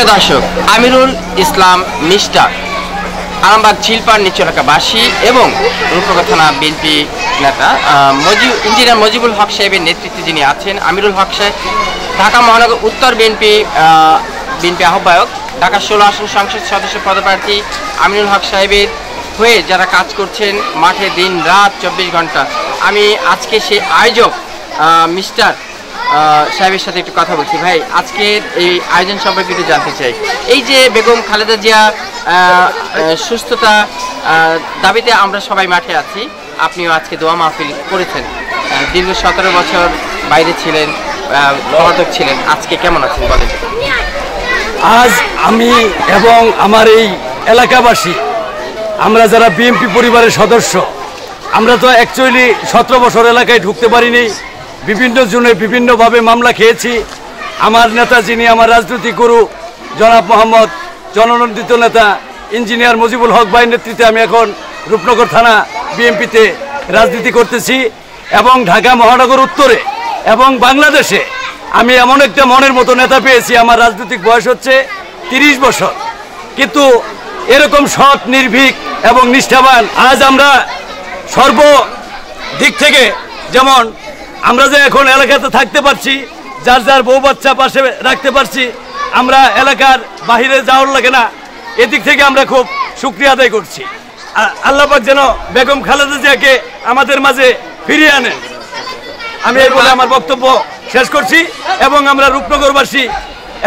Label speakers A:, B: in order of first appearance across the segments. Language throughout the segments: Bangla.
A: প্রিয় দর্শক, আমিরুল ইসলাম মিস্টার আরামবাগ চিলপাড় নিচু এলাকাবাসী এবং রূপনগর থানা বিএনপি নেতা ইঞ্জিনিয়ার মজিবুল হক সাহেবের নেতৃত্বে যিনি আছেন, আমিরুল হক সাহেব ঢাকা মহানগর উত্তর বিএনপি আহ্বায়ক, ঢাকা 16 আসন সংসদ সদস্য পদপ্রার্থী আমিরুল হক সাহেবের হয়ে যারা কাজ করছেন মাঠে দিন রাত 24 ঘন্টা, আমি আজকে সেই আয়োজক মিস্টার সাহেবের সাথে একটু কথা বলছি। ভাই, আজকের এই আয়োজন সম্পর্কে একটু জানতে চাই। এই যে বেগম খালেদা জিয়া সুস্থতা দাবিতে আমরা সবাই মাঠে আছি, আপনিও আজকে দোয়া মাহফিল করেছেন, দীর্ঘ 17 বছর বাইরে ছিলেন, পলাতক ছিলেন, আজকে কেমন আছেন বলেন?
B: আজ আমি এবং আমার এই এলাকাবাসী, আমরা যারা বিএনপি পরিবারের সদস্য, আমরা তো অ্যাকচুয়ালি 17 বছর এলাকায় ঢুকতে পারিনি, বিভিন্ন জনে বিভিন্নভাবে মামলা খেয়েছি। আমার নেতা, যিনি আমার রাজনৈতিক গুরু জনাব মোহাম্মদ জননন্দিত নেতা ইঞ্জিনিয়ার মজিবুল হক ভাইয়ের নেতৃত্বে আমি এখন রূপনগর থানা বিএনপিতে রাজনীতি করতেছি এবং ঢাকা মহানগর উত্তরে এবং বাংলাদেশে আমি এমন একটা মনের মতো নেতা পেয়েছি। আমার রাজনৈতিক বয়স হচ্ছে 30 বছর, কিন্তু এরকম সৎ, নির্ভীক এবং নিষ্ঠাবান আজ আমরা সর্বদিক থেকে, যেমন আমরা যে এখন এলাকাতে থাকতে পারছি, যার যার বউ বাচ্চা পাশে রাখতে পারছি, আমরা এলাকার বাহিরে যাওয়ার লাগে না, এদিক থেকে আমরা খুব শুকরিয়া আদায় করছি। আল্লাহ পাক যেন বেগম খালেদা জিয়াকে আমাদের মাঝে ফিরিয়ে আনেন। আমি এই বলে আমার বক্তব্য শেষ করছি এবং আমরা রূপনগরবাসী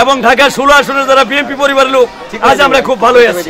B: এবং ঢাকা 16 আসনের যারা বিএনপি পরিবারের লোক, আজ আমরা খুব ভালোই আছি।